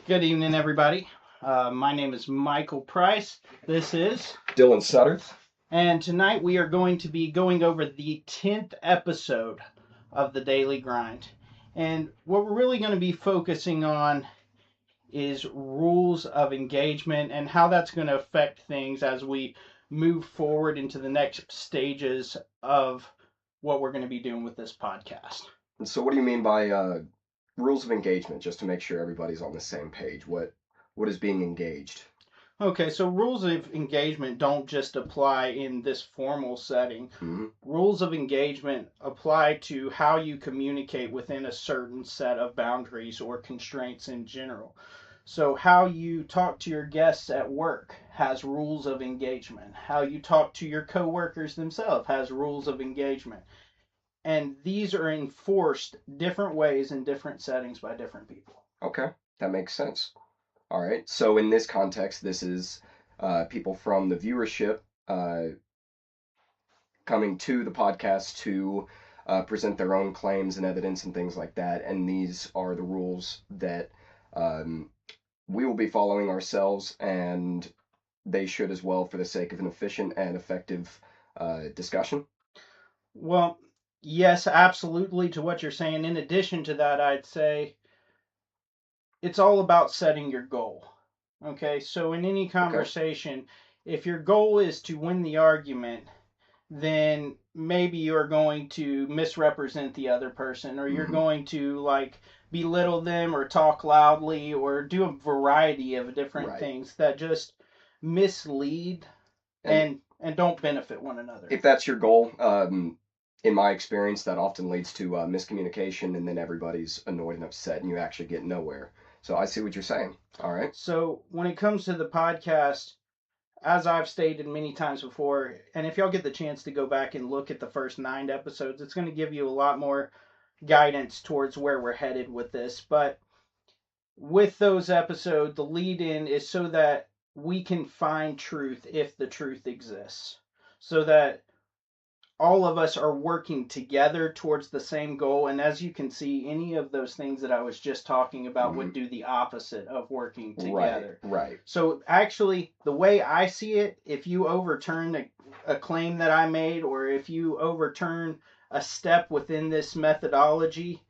Good evening, everybody. My name is Michael Price. This is Dylan Sutter. And tonight we are going to be going over the 10th episode of the Daily Grind. And what we're really going to be focusing on is rules of engagement and how that's going to affect things as we move forward into the next stages of what we're going to be doing with this podcast. And so what do you mean by rules of engagement, just to make sure everybody's on the same page? What is being engaged? Okay, so rules of engagement don't just apply in this formal setting. Mm-hmm. Rules of engagement apply to how you communicate within a certain set of boundaries or constraints in general. So how you talk to your guests at work has rules of engagement. How you talk to your coworkers themselves has rules of engagement. And these are enforced different ways in different settings by different people. Okay, that makes sense. All right, so in this context, this is people from the viewership coming to the podcast to present their own claims and evidence and things like that. And these are the rules that we will be following ourselves, and they should as well, for the sake of an efficient and effective discussion. Well, yes, absolutely to what you're saying. In addition to that, I'd say it's all about setting your goal. Okay, so in any conversation, if your goal is to win the argument, then maybe you're going to misrepresent the other person, or you're going to belittle them or talk loudly or do a variety of different things that just mislead and don't benefit one another. If that's your goal, in my experience, that often leads to miscommunication, and then everybody's annoyed and upset, and you actually get nowhere. So I see what you're saying. All right. So when it comes to the podcast, as I've stated many times before, and if y'all get the chance to go back and look at the first 9 episodes, it's going to give you a lot more guidance towards where we're headed with this. But with those episodes, the lead-in is so that we can find truth if the truth exists. So that all of us are working together towards the same goal. And as you can see, any of those things that I was just talking about would do the opposite of working together. Right. So actually, the way I see it, if you overturn a claim that I made, or if you overturn a step within this methodology,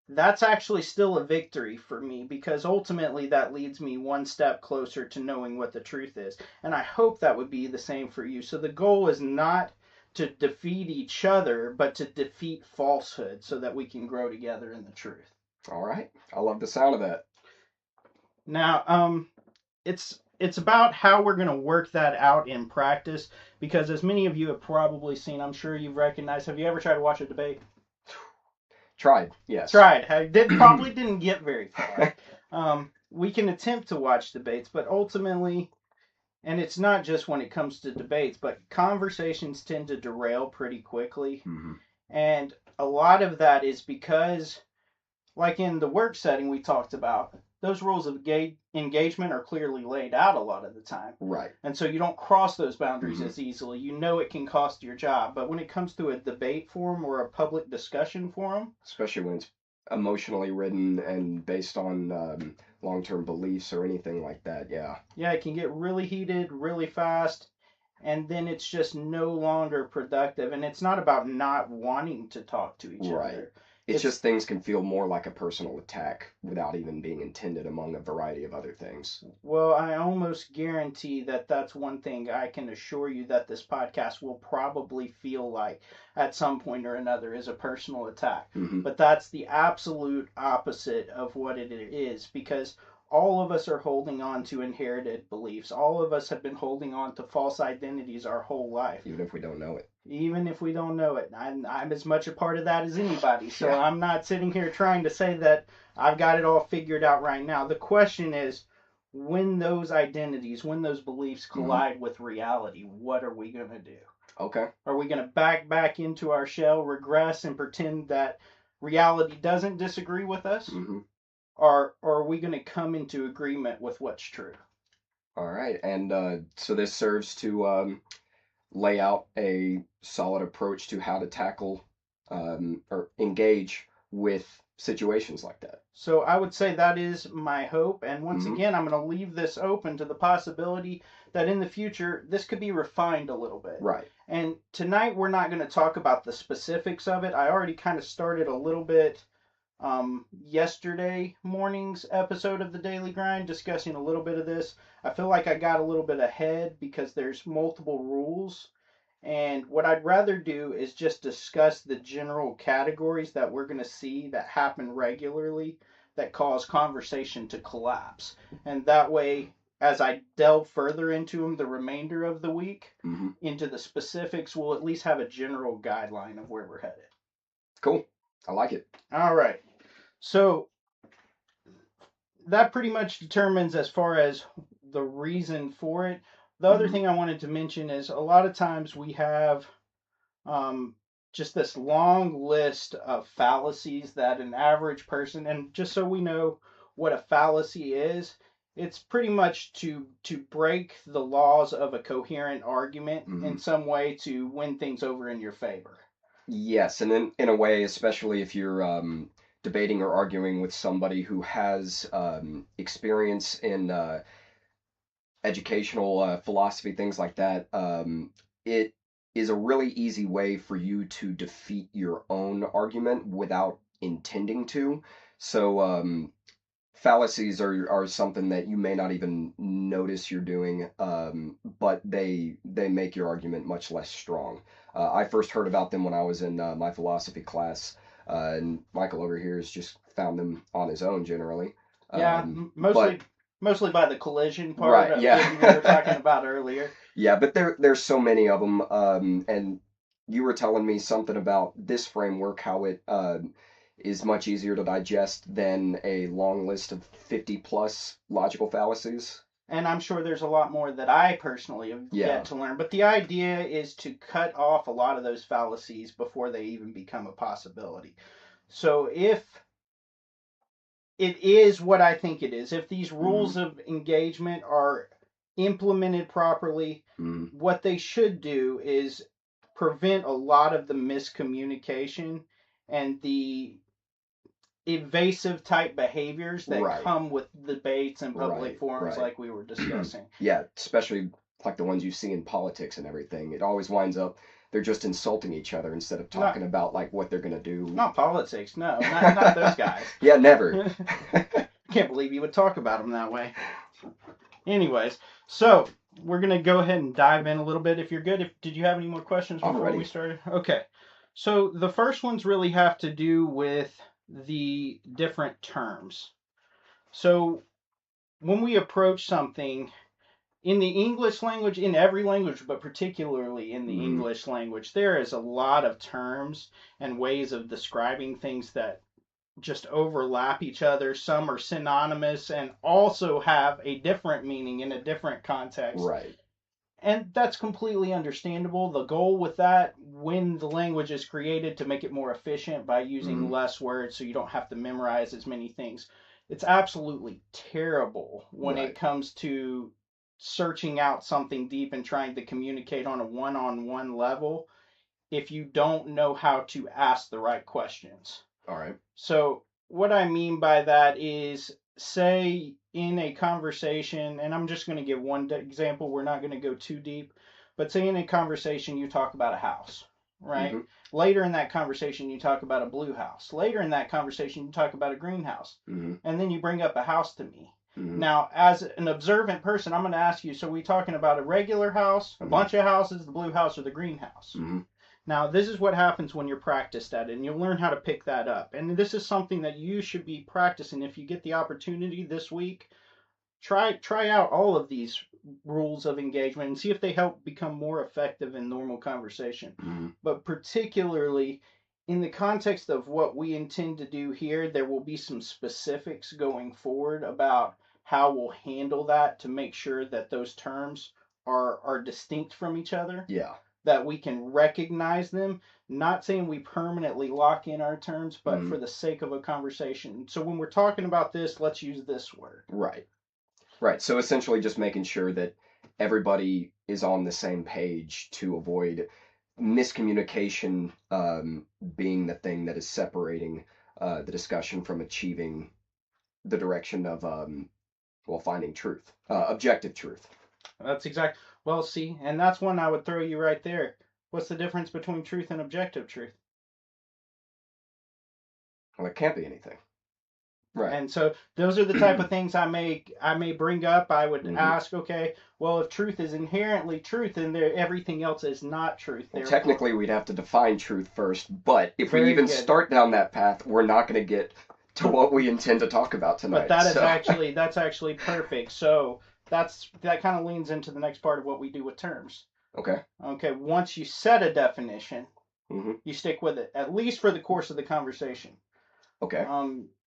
that's actually still a victory for me, because ultimately that leads me one step closer to knowing what the truth is. And I hope that would be the same for you. So the goal is not to defeat each other, but to defeat falsehood so that we can grow together in the truth. All right. I love the sound of that. Now, it's about how we're going to work that out in practice, because as many of you have probably seen, I'm sure you've recognized, have you ever tried to watch a debate? Tried, yes. Tried. Probably didn't get very far. We can attempt to watch debates, but ultimately, and it's not just when it comes to debates, but conversations tend to derail pretty quickly. Mm-hmm. And a lot of that is because, like in the work setting we talked about, those rules of engagement are clearly laid out a lot of the time. Right. And so you don't cross those boundaries as easily. You know it can cost your job. But when it comes to a debate forum or a public discussion forum, especially when it's emotionally ridden and based on long-term beliefs or anything like that, yeah, it can get really heated really fast, and then it's just no longer productive. And it's not about not wanting to talk to each other. It's just things can feel more like a personal attack without even being intended, among a variety of other things. Well, I almost guarantee that that's one thing I can assure you that this podcast will probably feel like at some point or another is a personal attack. Mm-hmm. But that's the absolute opposite of what it is, because all of us are holding on to inherited beliefs. All of us have been holding on to false identities our whole life. Even if we don't know it. Even if we don't know it. I'm as much a part of that as anybody. So I'm not sitting here trying to say that I've got it all figured out right now. The question is, when those identities, when those beliefs collide with reality, what are we going to do? Okay. Are we going to back into our shell, regress, and pretend that reality doesn't disagree with us? Mm-hmm. Or are we going to come into agreement with what's true? All right. And so this serves to lay out a solid approach to how to tackle or engage with situations like that. So I would say that is my hope. And once Mhm. again, I'm going to leave this open to the possibility that in the future, this could be refined a little bit. Right. And tonight, we're not going to talk about the specifics of it. I already kind of started a little bit yesterday morning's episode of the Daily Grind discussing a little bit of this. I feel like I got a little bit ahead because there's multiple rules. And what I'd rather do is just discuss the general categories that we're going to see that happen regularly that cause conversation to collapse. And that way, as I delve further into them the remainder of the week, Mm-hmm. into the specifics, we'll at least have a general guideline of where we're headed. Cool. I like it. All right. So that pretty much determines as far as the reason for it. The other thing I wanted to mention is a lot of times we have just this long list of fallacies that an average person, and just so we know what a fallacy is, it's pretty much to break the laws of a coherent argument in some way to win things over in your favor. Yes, and in a way, especially if you're debating or arguing with somebody who has experience in educational philosophy, things like that, it is a really easy way for you to defeat your own argument without intending to. So fallacies are something that you may not even notice you're doing, but they make your argument much less strong. I first heard about them when I was in my philosophy class, and Michael over here has just found them on his own generally. Yeah, mostly by the collision part right, of yeah. what we were talking about earlier. Yeah, but there's so many of them, and you were telling me something about this framework, how it is much easier to digest than a long list of 50 plus logical fallacies. And I'm sure there's a lot more that I personally have yet to learn. But the idea is to cut off a lot of those fallacies before they even become a possibility. So if it is what I think it is, if these rules of engagement are implemented properly, what they should do is prevent a lot of the miscommunication and the evasive type behaviors that come with debates and public forums like we were discussing. Yeah, especially like the ones you see in politics and everything. It always winds up they're just insulting each other instead of talking about like what they're gonna do. Not politics, no, not those guys. Yeah, never. Can't believe you would talk about them that way. Anyways, so we're gonna go ahead and dive in a little bit. If you're good, did you have any more questions before we started? Okay, so the first ones really have to do with the different terms. So when we approach something in the English language, in every language, but particularly in the English language, there is a lot of terms and ways of describing things that just overlap each other. Some are synonymous and also have a different meaning in a different context. Right. And that's completely understandable. The goal with that, when the language is created, to make it more efficient by using less words so you don't have to memorize as many things. It's absolutely terrible when it comes to searching out something deep and trying to communicate on a one-on-one level if you don't know how to ask the right questions. All right. So what I mean by that is, say in a conversation, and I'm just going to give one example, we're not going to go too deep, but say in a conversation you talk about a house, right? Later in that conversation you talk about a blue house. Later in that conversation you talk about a greenhouse. And then you bring up a house to me. Now, as an observant person, I'm going to ask you, so are we talking about a regular house, a bunch of houses, the blue house, or the greenhouse? Now, this is what happens when you're practiced at it, and you'll learn how to pick that up. And this is something that you should be practicing. If you get the opportunity this week, try out all of these rules of engagement and see if they help become more effective in normal conversation. But particularly in the context of what we intend to do here, there will be some specifics going forward about how we'll handle that to make sure that those terms are distinct from each other. Yeah. That we can recognize them, not saying we permanently lock in our terms, but for the sake of a conversation. So when we're talking about this, let's use this word. Right. Right. So essentially just making sure that everybody is on the same page to avoid miscommunication being the thing that is separating the discussion from achieving the direction of finding truth, objective truth. That's exact. Well, see, and that's one I would throw you right there. What's the difference between truth and objective truth? Well, it can't be anything. Right. And so those are the type of things I may bring up. I would ask, okay, well, if truth is inherently truth, then everything else is not truth. Well, technically, we'd have to define truth first, but if we even start down that path, we're not going to get to what we intend to talk about tonight. But that's actually perfect. So that kind of leans into the next part of what we do with terms. Okay. Okay. Once you set a definition, you stick with it, at least for the course of the conversation. Okay.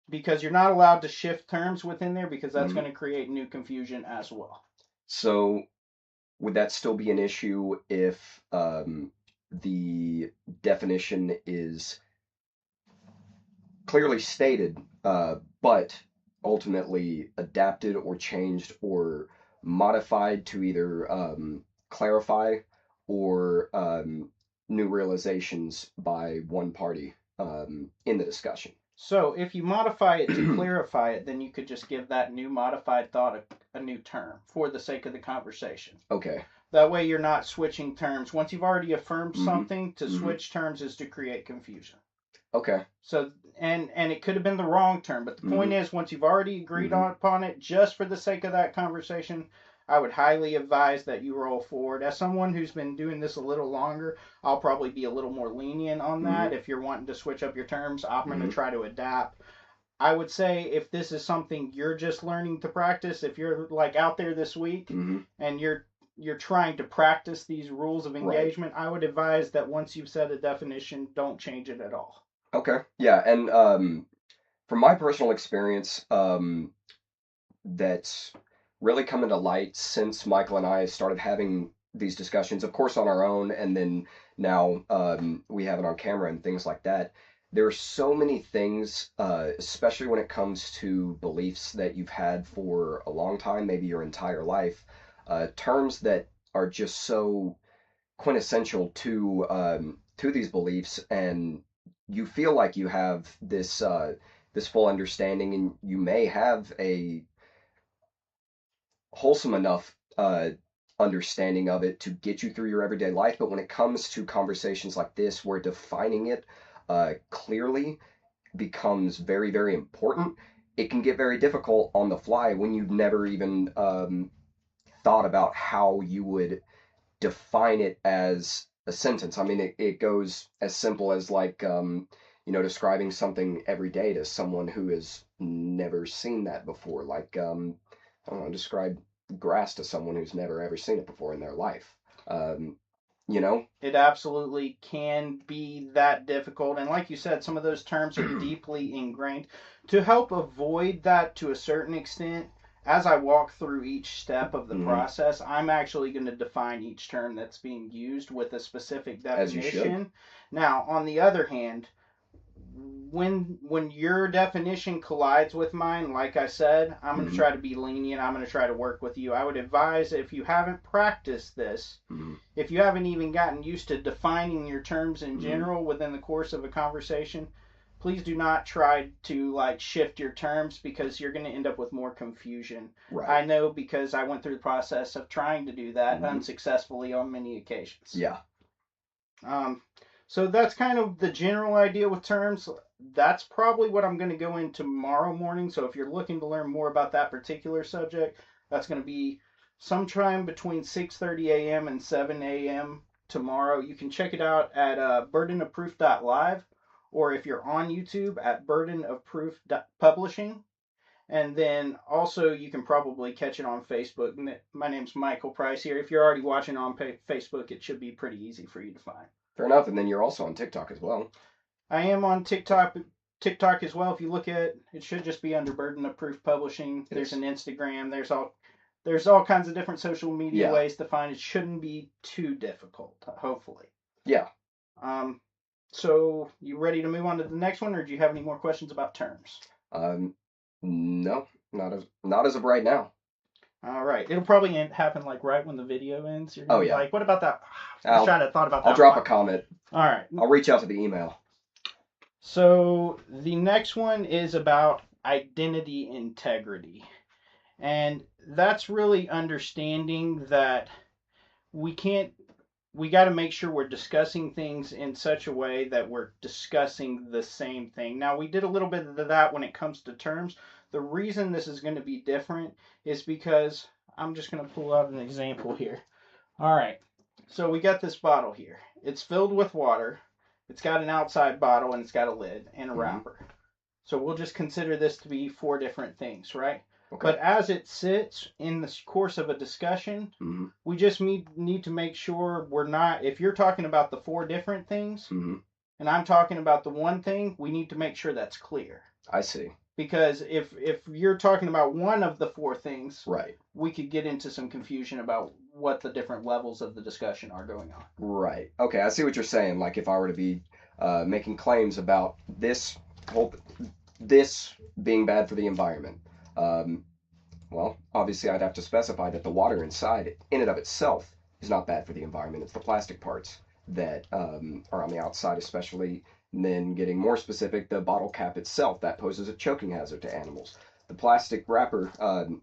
Because you're not allowed to shift terms within there, because that's going to create new confusion as well. So would that still be an issue if the definition is clearly stated, but ultimately adapted or changed or modified to either clarify or new realizations by one party in the discussion? So if you modify it to clarify it, then you could just give that new modified thought a new term for the sake of the conversation. Okay. That way you're not switching terms. Once you've already affirmed something, to switch terms is to create confusion. Okay. So and it could have been the wrong term, but the point is, once you've already agreed upon it, just for the sake of that conversation, I would highly advise that you roll forward. As someone who's been doing this a little longer, I'll probably be a little more lenient on that. If you're wanting to switch up your terms, I'm going to try to adapt. I would say if this is something you're just learning to practice, if you're like out there this week and you're trying to practice these rules of engagement, I would advise that once you've set a definition, don't change it at all. Okay. Yeah, and from my personal experience, that's really coming to light since Michael and I started having these discussions, of course on our own, and then now we have it on camera and things like that. There are so many things, especially when it comes to beliefs that you've had for a long time, maybe your entire life, terms that are just so quintessential to these beliefs, and you feel like you have this this full understanding, and you may have a wholesome enough understanding of it to get you through your everyday life. But when it comes to conversations like this, where defining it clearly becomes very, very important, it can get very difficult on the fly when you've never even thought about how you would define it as a sentence. I mean, it goes as simple as like, describing something every day to someone who has never seen that before. Like, I don't know, describe grass to someone who's never ever seen it before in their life. It absolutely can be that difficult. And like you said, some of those terms are deeply ingrained. To help avoid that to a certain extent, as I walk through each step of the process, I'm actually going to define each term that's being used with a specific definition. As you should. Now, on the other hand, when your definition collides with mine, like I said, I'm going to try to be lenient. I'm going to try to work with you. I would advise, if you haven't practiced this, if you haven't even gotten used to defining your terms in general within the course of a conversation, please do not try to shift your terms, because you're going to end up with more confusion. Right. I know, because I went through the process of trying to do that unsuccessfully on many occasions. Yeah. So that's kind of the general idea with terms. That's probably what I'm going to go in tomorrow morning. So if you're looking to learn more about that particular subject, that's going to be sometime between 6:30 a.m. and 7 a.m. tomorrow. You can check it out at burdenofproof.live, or if you're on YouTube, at burdenofproof.publishing. And then also you can probably catch it on Facebook. My name's Michael Price here. If you're already watching on Facebook, it should be pretty easy for you to find. Fair enough. And then you're also on TikTok as well. I am on TikTok as well. If you look at it, should just be under Burden of Proof Publishing. There's an Instagram. There's all kinds of different social media ways to find it. Shouldn't be too difficult, hopefully. Yeah. So you ready to move on to the next one, or do you have any more questions about terms? No, not as of right now. All right. It'll probably happen right when the video ends. You're gonna be like, what about that? I was trying to thought about that. I'll drop a comment. All right. I'll reach out to the email. So the next one is about identity integrity. And that's really understanding that we can't we got to make sure we're discussing things in such a way that we're discussing the same thing. Now, we did a little bit of that when it comes to terms. The reason this is going to be different is because I'm just going to pull out an example here. All right. So we got this bottle here. It's filled with water. It's got an outside bottle and it's got a lid and a wrapper. So we'll just consider this to be 4 different things, right? Okay. But as it sits in the course of a discussion, we just need to make sure we're not, if you're talking about the 4 different things and I'm talking about the one thing, we need to make sure that's clear. I see. Because if you're talking about one of the 4 things, right, we could get into some confusion about what the different levels of the discussion are going on. Right. Okay, I see what you're saying. Like if I were to be making claims about this being bad for the environment, well, obviously I'd have to specify that the water inside, in and of itself, is not bad for the environment. It's the plastic parts that are on the outside, especially. And then getting more specific, the bottle cap itself, that poses a choking hazard to animals. The plastic wrapper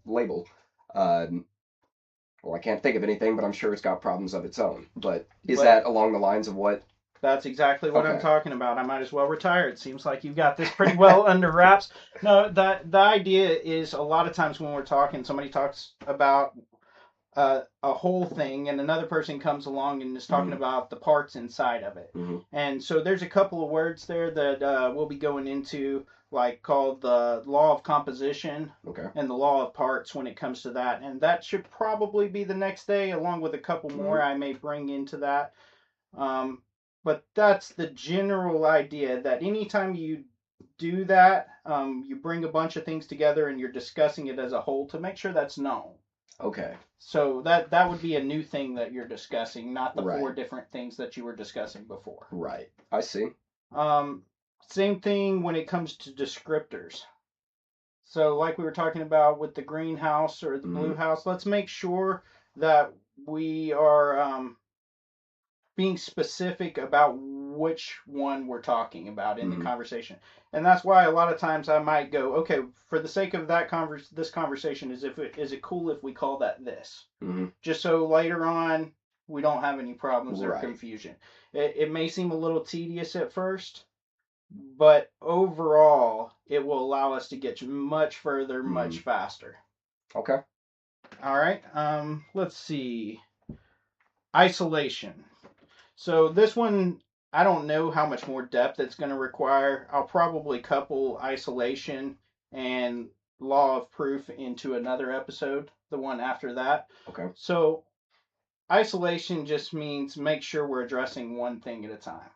label, well, I can't think of anything, but I'm sure it's got problems of its own. But is that along the lines of what? That's exactly what I'm talking about. I might as well retire. It seems like you've got this pretty well under wraps. No, the idea is a lot of times when we're talking, somebody talks about a whole thing, and another person comes along and is talking about the parts inside of it. And so there's a couple of words there that we'll be going into, like called the law of composition and the law of parts when it comes to that. And that should probably be the next day, along with a couple more I may bring into that. But that's the general idea, that anytime you do that, you bring a bunch of things together and you're discussing it as a whole to make sure that's known. Okay. So that would be a new thing that you're discussing, not the 4 different things that you were discussing before. Right. I see. Same thing when it comes to descriptors. So like we were talking about with the greenhouse or the blue house, let's make sure that we are being specific about which one we're talking about in the conversation. And that's why a lot of times I might go, okay, for the sake of that this conversation, is it cool if we call that this? Just so later on we don't have any problems or confusion. It may seem a little tedious at first, but overall it will allow us to get much further, much faster. Okay. All right. Let's see. Isolation. So this one, I don't know how much more depth it's going to require. I'll probably couple isolation and law of proof into another episode, the one after that. Okay. So isolation just means make sure we're addressing one thing at a time.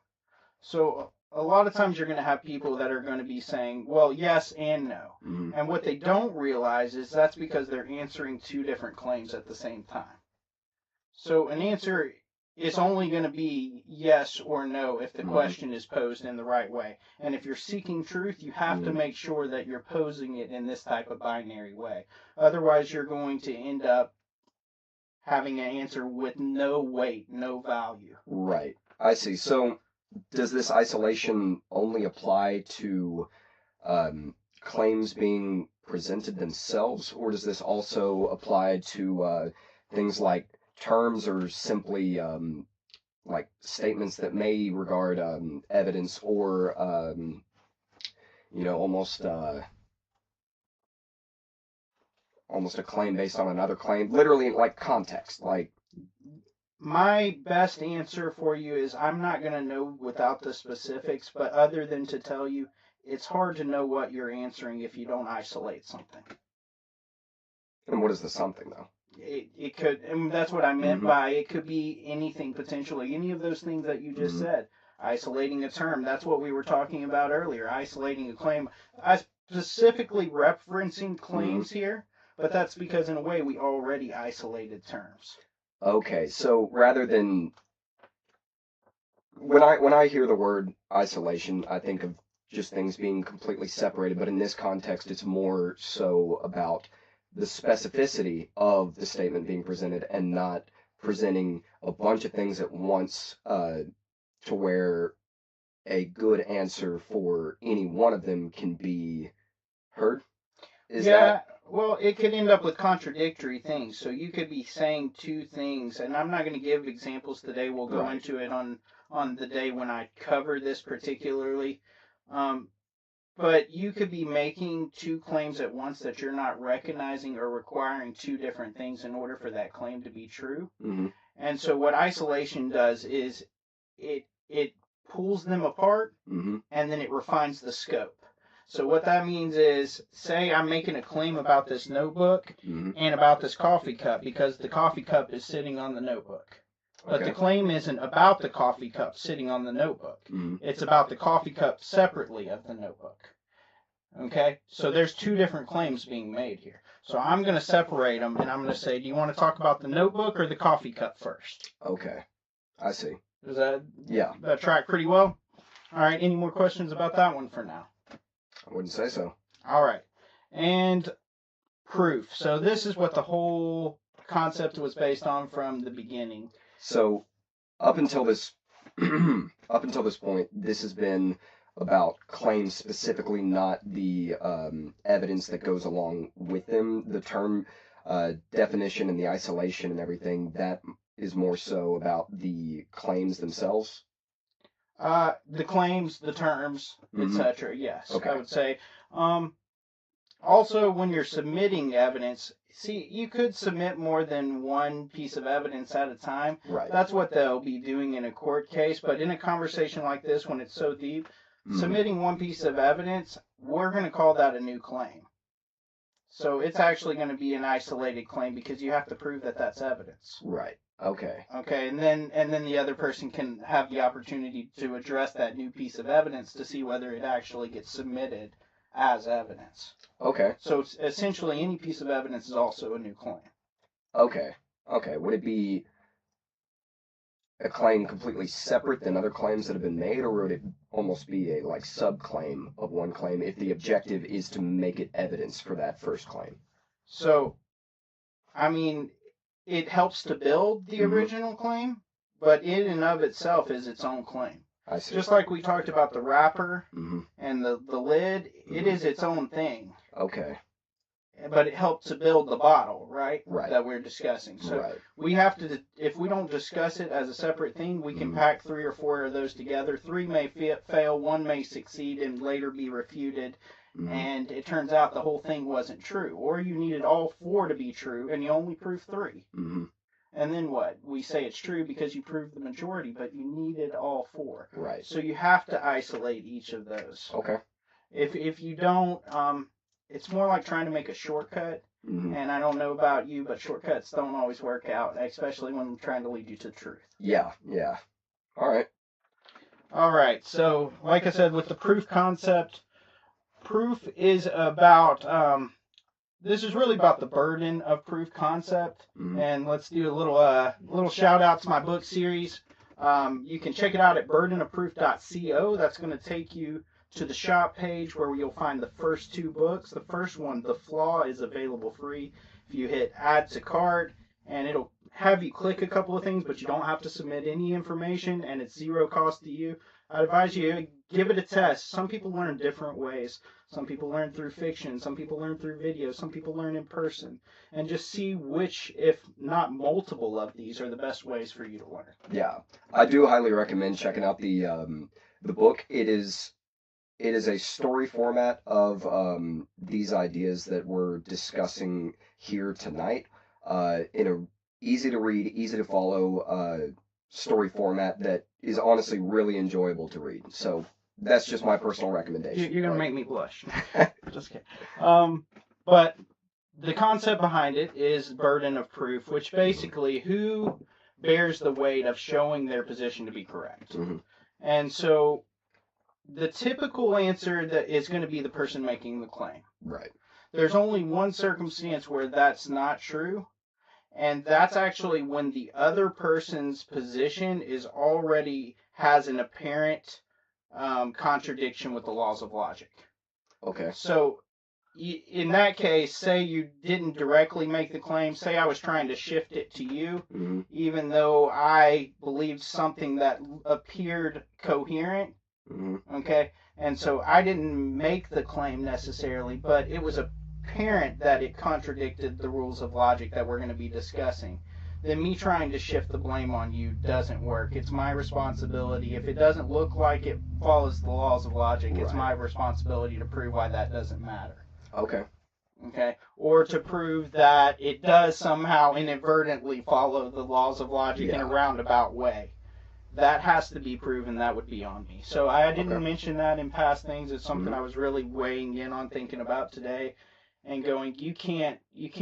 So a lot of times you're going to have people that are going to be saying, well, yes and no. And what they don't realize is that's because they're answering 2 different claims at the same time. So an answer is only going to be yes or no if the question is posed in the right way. And if you're seeking truth, you have to make sure that you're posing it in this type of binary way. Otherwise, you're going to end up having an answer with no weight, no value. Right. I see. So does this isolation only apply to claims being presented themselves, or does this also apply to things like terms or simply like statements that may regard evidence or almost a claim based on another claim, literally like context? Like, my best answer for you is I'm not going to know without the specifics, but other than to tell you, it's hard to know what you're answering if you don't isolate something. And what is the something, though? It could, and that's what I meant by it could be anything potentially, any of those things that you just said. Isolating a term, that's what we were talking about earlier. Isolating a claim. I specifically referencing claims here, but that's because in a way we already isolated terms. Okay, so rather than when I hear the word isolation, I think of just things being completely separated, but in this context it's more so about the specificity of the statement being presented and not presenting a bunch of things at once to where a good answer for any one of them can be heard. Is Yeah, that well, it could end up with contradictory things. So you could be saying two things, and I'm not going to give examples today. We'll go Right. into it on the day when I cover this particularly. Um, but you could be making two claims at once that you're not recognizing or requiring two different things in order for that claim to be true. Mm-hmm. And so what isolation does is it pulls them apart Mm-hmm. and then it refines the scope. So what that means is, say I'm making a claim about this notebook Mm-hmm. and about this coffee cup because the coffee cup is sitting on the notebook. But Okay. the claim isn't about the coffee cup sitting on the notebook. Mm-hmm. It's about the coffee cup separately of the notebook. Okay? So there's two different claims being made here. So I'm going to separate them and I'm going to say, do you want to talk about the notebook or the coffee cup first? Okay. I see. Does that Yeah. that track pretty well? All right, any more questions about that one for now? I wouldn't say so. All right. And proof. So this is what the whole concept was based on from the beginning. So up until this point, this has been about claims specifically, not the evidence that goes along with them. The term definition and the isolation and everything, that is more so about the claims themselves. The claims, the terms, Mhm. etc. Yes, Okay. I would say. Also, when you're submitting evidence, see, you could submit more than one piece of evidence at a time. Right. That's what they'll be doing in a court case. But in a conversation like this, when it's so deep, Mhm. submitting one piece of evidence, we're going to call that a new claim. So it's actually going to be an isolated claim because you have to prove that that's evidence. Right. Okay. Okay, and then the other person can have the opportunity to address that new piece of evidence to see whether it actually gets submitted as evidence. Okay. So it's essentially any piece of evidence is also a new claim. Okay. Okay. Would it be a claim completely separate than other claims that have been made, or would it almost be a like subclaim of one claim if the objective is to make it evidence for that first claim? So, I mean, it helps to build the Mhm. original claim, but in and of itself is its own claim. I see. Just like we talked about the wrapper Mm-hmm. and the lid, it is its own thing. Okay. But it helped to build the bottle, right? Right. That we're discussing. So Right. we have to, if we don't discuss it as a separate thing, we can Mhm. pack 3 or 4 of those together. 3 may fail, 1 may succeed and later be refuted. Mhm. And it turns out the whole thing wasn't true. Or you needed all 4 to be true and you only proved 3. Mhm. And then what? We say it's true because you proved the majority, but you needed all 4. Right. So you have to isolate each of those. Okay. If you don't, it's more like trying to make a shortcut. Mhm. And I don't know about you, but shortcuts don't always work out, especially when trying to lead you to truth. Yeah. Yeah. All right. All right. So, like I said, with the proof concept, proof is about. This is really about the burden of proof concept. Mhm. And let's do a little shout out to my book series. You can check it out at burdenofproof.co. That's going to take you to the shop page where you'll find the first 2 books. The first one, The Flaw, is available free. If you hit add to cart, and it'll have you click a couple of things, but you don't have to submit any information, and it's 0 cost to you. I advise you give it a test. Some people learn different ways. Some people learn through fiction. Some people learn through video. Some people learn in person. And just see which, if not multiple of these, are the best ways for you to learn. Yeah. I do highly recommend checking out the book. It is a story format of these ideas that we're discussing here tonight in a easy to read, easy to follow story format that is honestly really enjoyable to read. So that's just my personal recommendation. You're going to make me blush. Just kidding. But the concept behind it is burden of proof, which basically who bears the weight of showing their position to be correct. Mm-hmm. And so the typical answer that is going to be the person making the claim. Right. There's only one circumstance where that's not true, and that's actually when the other person's position is already has an apparent contradiction with the laws of logic. Okay. So in that case, say you didn't directly make the claim, say I was trying to shift it to you, Mm-hmm. even though I believed something that appeared coherent, Mm-hmm. Okay? And so I didn't make the claim necessarily, but it was apparent that it contradicted the rules of logic that we're going to be discussing. Then me trying to shift the blame on you doesn't work. It's my responsibility. If it doesn't look like it follows the laws of logic, it's my responsibility to prove why that doesn't matter. Okay. Okay? Or to prove that it does somehow inadvertently follow the laws of logic in a roundabout way. That has to be proven. That would be on me. So I didn't mention that in past things. It's something I was really weighing in on, thinking about today, and going, you can't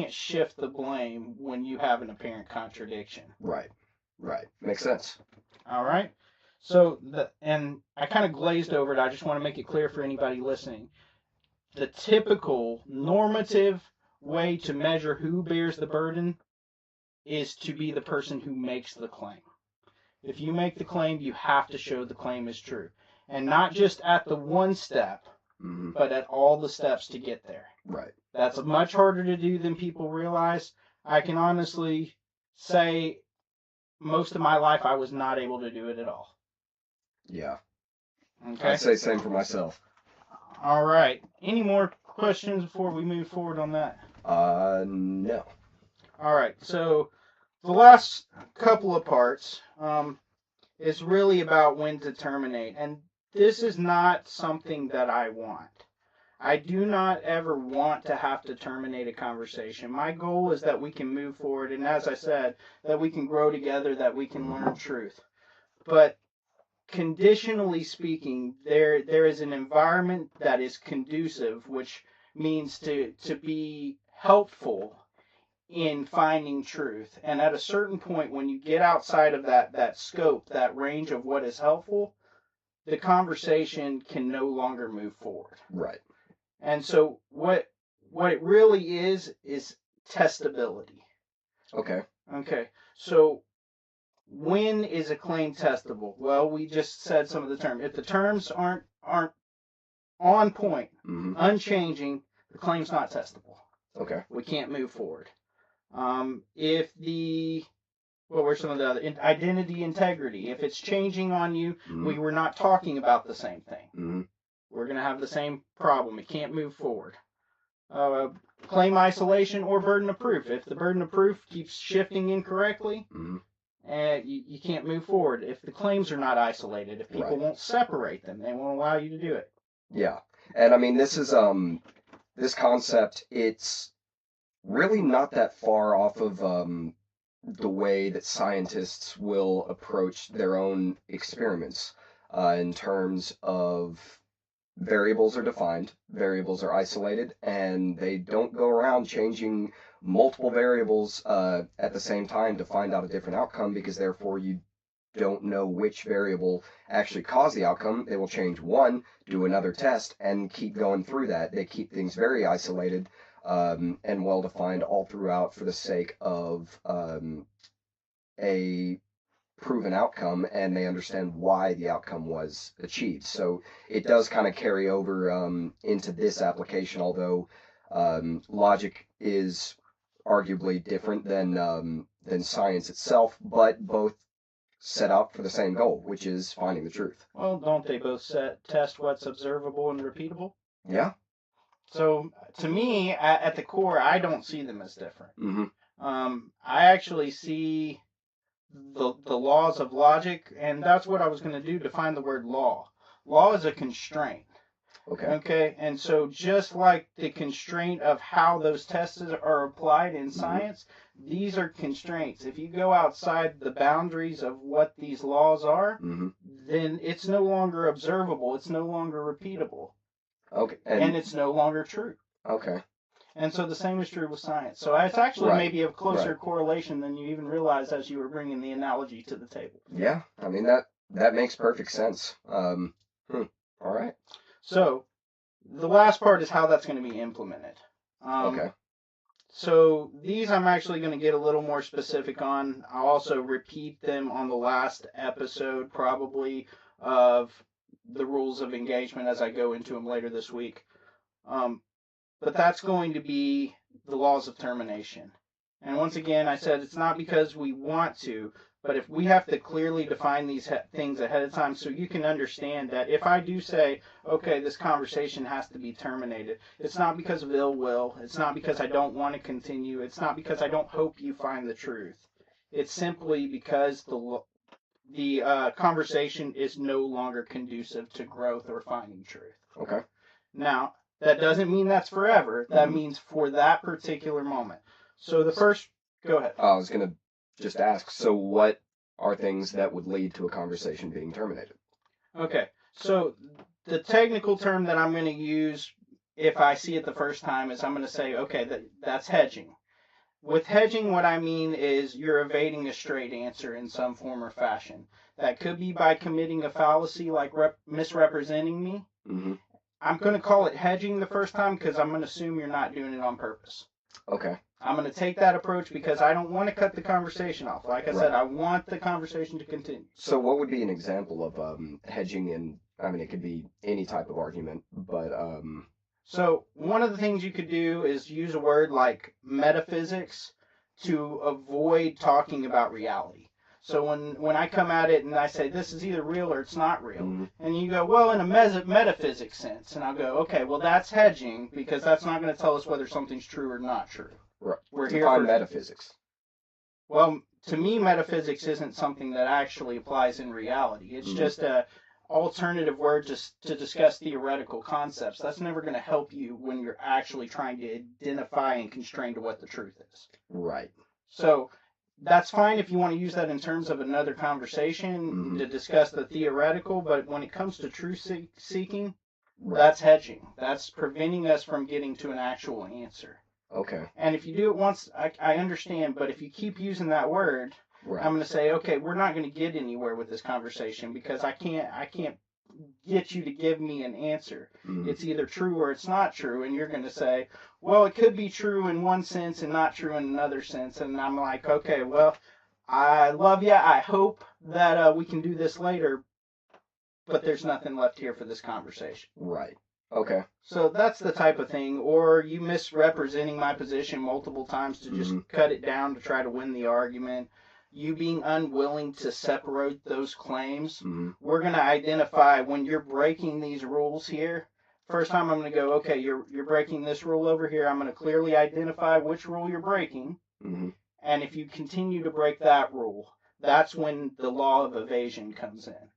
shift the blame when you have an apparent contradiction. Right. Makes sense. All right. So and I kind of glazed over it. I just want to make it clear for anybody listening. The typical normative way to measure who bears the burden is to be the person who makes the claim. If you make the claim, you have to show the claim is true. And not just at the one step, but at all the steps to get there. Right. That's much harder to do than people realize. I can honestly say most of my life I was not able to do it at all. Yeah. Okay. I'd say same for myself. All right. Any more questions before we move forward on that? No. All right. So the last couple of parts is really about when to terminate. And this is not something that I want. I do not ever want to have to terminate a conversation. My goal is that we can move forward, and as I said, that we can grow together, that we can learn truth. But conditionally speaking, there is an environment that is conducive, which means to be helpful in finding truth. And at a certain point, when you get outside of that scope, that range of what is helpful, the conversation can no longer move forward. Right. And so what it really is testability. Okay. So when is a claim testable? Well, we just said some of the terms. If the terms aren't on point, unchanging, the claim's not testable. Okay. We can't move forward. What were some of the other? Identity, integrity. If it's changing on you, we were not talking about the same thing. We're going to have the same problem. It can't move forward. Claim isolation or burden of proof. If the burden of proof keeps shifting incorrectly, you can't move forward. If the claims are not isolated, if people won't separate them, they won't allow you to do it. Yeah. And I mean, this is, this concept, it's really not that far off of, the way that scientists will approach their own experiments, in terms of variables are defined, variables are isolated, and they don't go around changing multiple variables at the same time to find out a different outcome, because therefore you don't know which variable actually caused the outcome. They will change one, do another test, and keep going through that. They keep things very isolated and well-defined all throughout for the sake of a proven outcome, and they understand why the outcome was achieved. So it does kind of carry over into this application, although logic is arguably different than science itself, but both set out for the same goal, which is finding the truth. Well, don't they both test what's observable and repeatable? Yeah. So to me, at the core, I don't see them as different. I actually see the laws of logic, and that's what I was going to do, define the word law. Law is a constraint. Okay, and so just like the constraint of how those tests are applied in science, these are constraints. If you go outside the boundaries of what these laws are, then it's no longer observable, it's no longer repeatable. Okay. And it's no longer true. Okay. And so the same is true with science. So it's actually maybe a closer correlation than you even realized as you were bringing the analogy to the table. Yeah, I mean, that makes perfect sense. All right. So the last part is how that's going to be implemented. Okay. So these I'm actually going to get a little more specific on. I'll also repeat them on the last episode, probably, of the rules of engagement as I go into them later this week. But that's going to be the laws of termination. And once again, I said it's not because we want to, But if we have to clearly define these things ahead of time so you can understand that if I do say, okay, this conversation has to be terminated, it's not because of ill will. It's not because I don't want to continue. It's not because I don't hope you find the truth. It's simply because the conversation is no longer conducive to growth or finding truth. Okay. Now, that doesn't mean that's forever. That means for that particular moment. So the first, go ahead. I was going to just ask, so what are things that would lead to a conversation being terminated? Okay, so the technical term that I'm going to use if I see it the first time is I'm going to say, okay, that's hedging. With hedging, what I mean is you're evading a straight answer in some form or fashion. That could be by committing a fallacy like misrepresenting me. Mm-hmm. I'm going to call it hedging the first time because I'm going to assume you're not doing it on purpose. Okay. I'm going to take that approach because I don't want to cut the conversation off. Like I said, I want the conversation to continue. So what would be an example of hedging in, I mean, it could be any type of argument, but... So one of the things you could do is use a word like metaphysics to avoid talking about reality. So when I come at it and I say this is either real or it's not real, mm-hmm. and you go, well, in a metaphysics sense, and I'll go, okay, well, that's hedging because that's not going to tell us whether something's true or not true. Right. We're here for metaphysics. Well, to me, metaphysics isn't something that actually applies in reality. It's mm-hmm. just a alternative word to discuss theoretical concepts. That's never going to help you when you're actually trying to identify and constrain to what the truth is. Right. So that's fine if you want to use that in terms of another conversation mm-hmm. to discuss the theoretical, but when it comes to truth seeking, that's hedging. That's preventing us from getting to an actual answer. Okay. And if you do it once, I understand, but if you keep using that word, I'm going to say, okay, we're not going to get anywhere with this conversation because I can't get you to give me an answer. Mm-hmm. It's either true or it's not true, and you're going to say, well, it could be true in one sense and not true in another sense. And I'm like, okay, well, I love you. I hope that we can do this later, but there's nothing left here for this conversation. Right. Okay. So that's the type of thing. Or you misrepresenting my position multiple times to just mm-hmm. cut it down to try to win the argument. You being unwilling to separate those claims. mm-hmm. We're going to identify when you're breaking these rules here. First time I'm going to go, okay, you're breaking this rule over here. I'm going to clearly identify which rule you're breaking. Mm-hmm. And if you continue to break that rule, that's when the law of evasion comes in.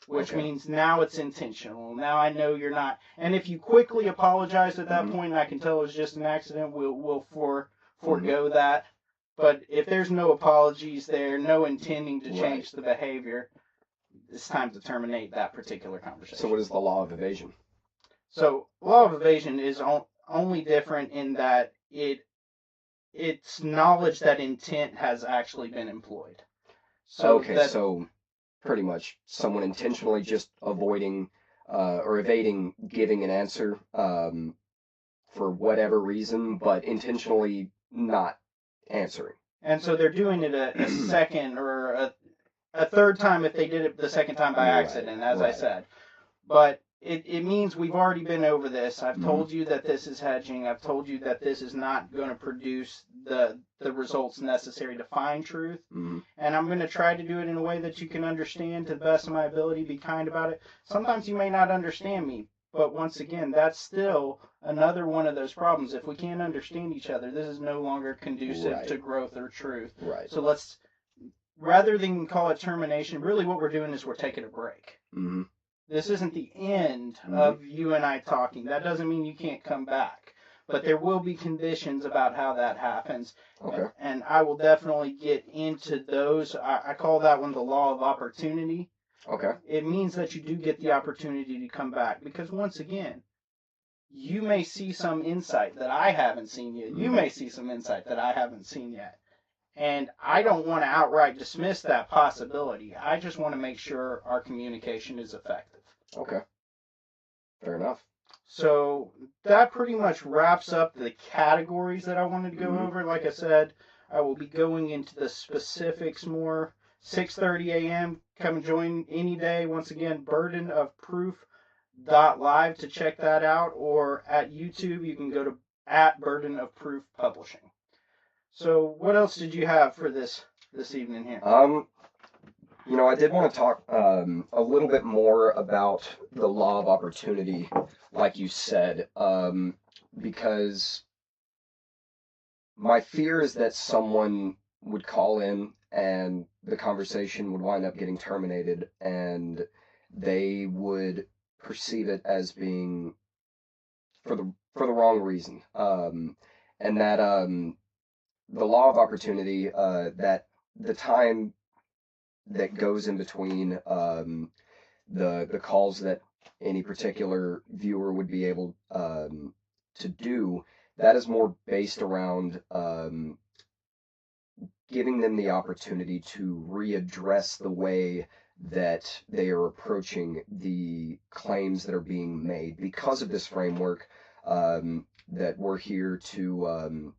Which means now it's intentional. Now I know you're not. And if you quickly apologize at that mm-hmm. point, and I can tell it's just an accident, we'll forego mm-hmm. that. But if there's no apologies there, no intending to change the behavior, it's time to terminate that particular conversation. So what is the law of evasion? So law of evasion is only different in that it's knowledge that intent has actually been employed. So so pretty much someone intentionally just avoiding or evading giving an answer for whatever reason, but intentionally not answering. And so they're doing it a second or a third time if they did it the second time by accident, as I said. But it means we've already been over this. I've told you that this is hedging. I've told you that this is not going to produce the results necessary to find truth. Mm-hmm. And I'm going to try to do it in a way that you can understand to the best of my ability, be kind about it. Sometimes you may not understand me, but once again, that's still another one of those problems. If we can't understand each other, this is no longer conducive to growth or truth. Right. So let's, rather than call it termination, really what we're doing is we're taking a break. Mm-hmm. This isn't the end of you and I talking. That doesn't mean you can't come back. But there will be conditions about how that happens. Okay. And I will definitely get into those. I call that one the law of opportunity. Okay. It means that you do get the opportunity to come back. Because once again, you may see some insight that I haven't seen yet. You may see some insight that I haven't seen yet. And I don't want to outright dismiss that possibility. I just want to make sure our communication is effective. Okay. Fair enough. So that pretty much wraps up the categories that I wanted to go over. Like I said, I will be going into the specifics more. 6:30 a.m. Come and join any day. Once again, burdenofproof.live to check that out. Or at YouTube, you can go to @Burden of Proof Publishing. So what else did you have for this evening here? I did want to talk a little bit more about the law of opportunity, like you said, because my fear is that someone would call in and the conversation would wind up getting terminated, and they would perceive it as being for the wrong reason, and that the law of opportunity, that the time that goes in between the calls that any particular viewer would be able to do, that is more based around giving them the opportunity to readdress the way that they are approaching the claims that are being made because of this framework that we're here to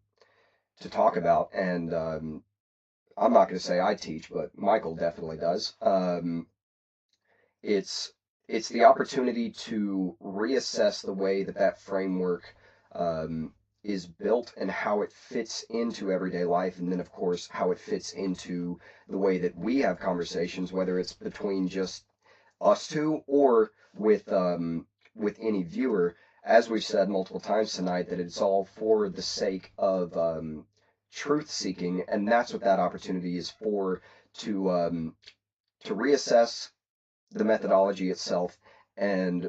talk about. And I'm not going to say I teach, but Michael definitely does. It's the opportunity to reassess the way that framework is built and how it fits into everyday life, and then of course how it fits into the way that we have conversations, whether it's between just us two or with any viewer. As we've said multiple times tonight, that it's all for the sake of truth seeking, and that's what that opportunity is for, to reassess the methodology itself and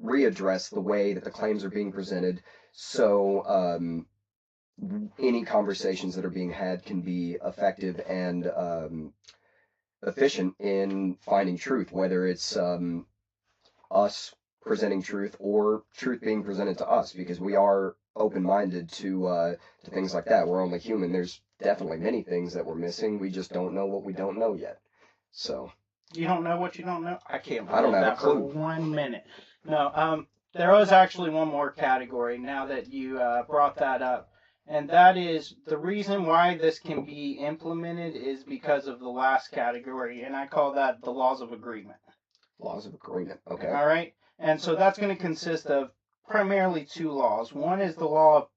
readdress the way that the claims are being presented, so any conversations that are being had can be effective and efficient in finding truth, whether it's us presenting truth or truth being presented to us, because we are open-minded to things like that. We're only human. There's definitely many things that we're missing. We just don't know what we don't know yet. So You don't know what you don't know? I can't I don't believe have a that for clue. 1 minute. No, there was actually one more category now that you brought that up. And that is the reason why this can be implemented is because of the last category. And I call that the laws of agreement. Laws of agreement. Okay. All right. And so that's going to consist of primarily two laws. One is the law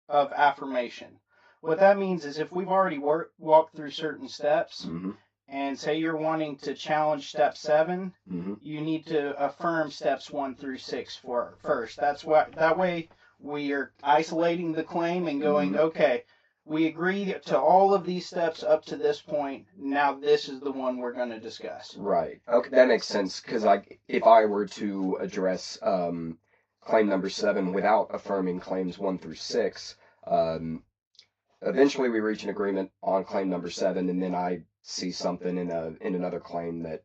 of affirmation. What that means is if we've already walked through certain steps, Mm-hmm. and say you're wanting to challenge step 7, Mm-hmm. you need to affirm steps 1 through 6 first. That way we are isolating the claim and going, okay, we agree to all of these steps up to this point. Now this is the one we're going to discuss. Right. Okay, that makes sense. Because if I were to address claim number 7 without affirming claims 1 through 6, eventually we reach an agreement on claim number 7, and then I see something in another claim that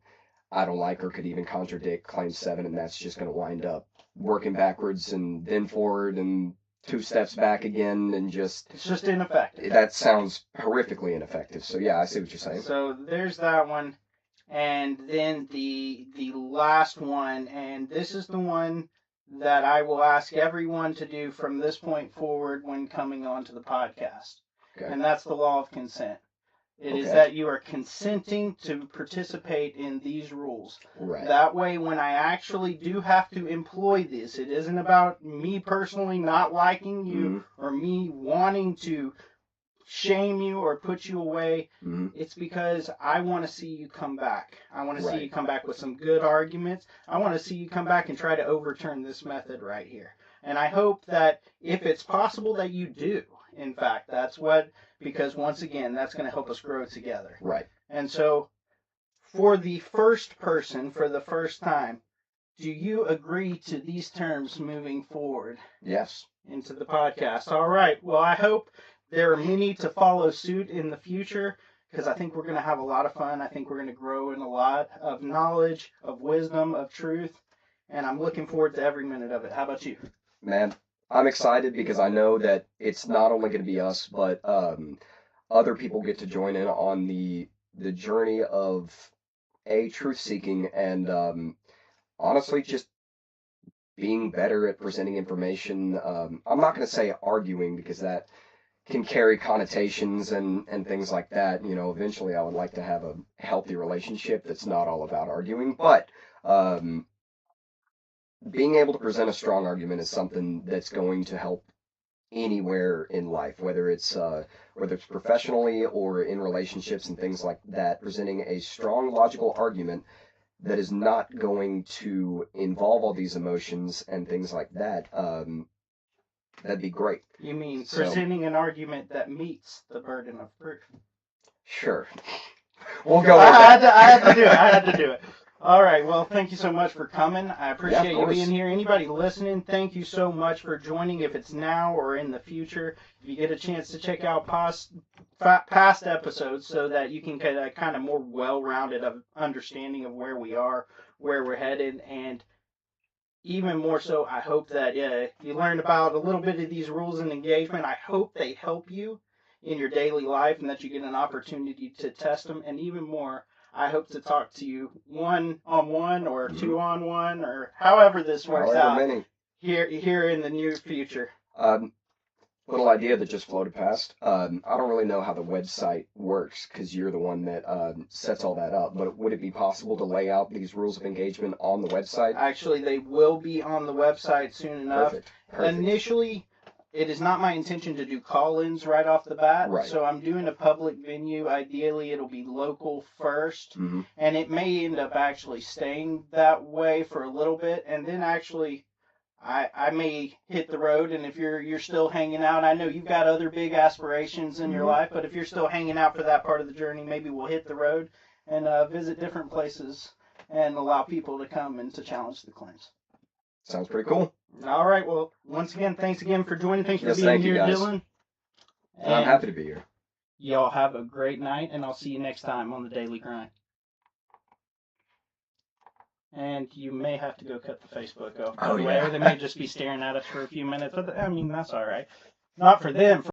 I don't like or could even contradict claim 7, and that's just going to wind up working backwards and then forward and 2 steps back again, and It's just ineffective. that sounds horrifically ineffective. So yeah, I see what you're saying. So there's that one. And then the last one, and this is the one that I will ask everyone to do from this point forward when coming onto the podcast. Okay. And that's the law of consent. It is Okay. that you are consenting to participate in these rules. Right. That way, when I actually do have to employ this, it isn't about me personally not liking you Mm-hmm. or me wanting to shame you or put you away. Mm-hmm. It's because I want to see you come back. I want to see Right. you come back with some good arguments. I want to see you come back and try to overturn this method right here. And I hope that if it's possible that you do, in fact, because once again, that's going to help us grow together. Right. And so, for the first person, for the first time, do you agree to these terms moving forward Yes. into the podcast? All right. Well, I hope there are many to follow suit in the future, because I think we're going to have a lot of fun. I think we're going to grow in a lot of knowledge, of wisdom, of truth, and I'm looking forward to every minute of it. How about you? Man, I'm excited because I know that it's not only going to be us, but other people get to join in on the journey of truth seeking and honestly just being better at presenting information. I'm not going to say arguing, because that can carry connotations and things like that. Eventually I would like to have a healthy relationship that's not all about arguing, but being able to present a strong argument is something that's going to help anywhere in life, whether it's professionally or in relationships and things like that, presenting a strong logical argument that is not going to involve all these emotions and things like that, that'd be great. You mean So- presenting an argument that meets the burden of proof? Sure. We'll go with I that. had to do it. All right. Well, thank you so much for coming. I appreciate you course. being here. Anybody listening, thank you so much for joining. If it's now or in the future, if you get a chance to check out past episodes, so that you can get a kind of more well-rounded understanding of where we are, where we're headed, and even more so, I hope that you learned about a little bit of these rules and engagement. I hope they help you in your daily life and that you get an opportunity to test them. And even more, I hope to talk to you one-on-one or two-on-one or however this works out here in the near future. Little idea that just floated past. I don't really know how the website works because you're the one that sets all that up. But would it be possible to lay out these rules of engagement on the website? Actually, they will be on the website soon enough. Perfect. Initially, it is not my intention to do call-ins right off the bat. Right. So I'm doing a public venue. Ideally, it'll be local first. Mm-hmm. And it may end up actually staying that way for a little bit. And then actually, I may hit the road. And if you're still hanging out, I know you've got other big aspirations in your life. But if you're still hanging out for that part of the journey, maybe we'll hit the road and visit different places and allow people to come and to challenge the claims. Sounds pretty cool. All right. Well, once again, thanks again for joining. Thanks for being thank you, here, guys. Dylan. And I'm happy to be here. Y'all have a great night, and I'll see you next time on the Daily Grind. And you may have to go cut the Facebook off. Oh, By the way, yeah. or they may just be staring at us for a few minutes. But I mean, that's all right. Not for them.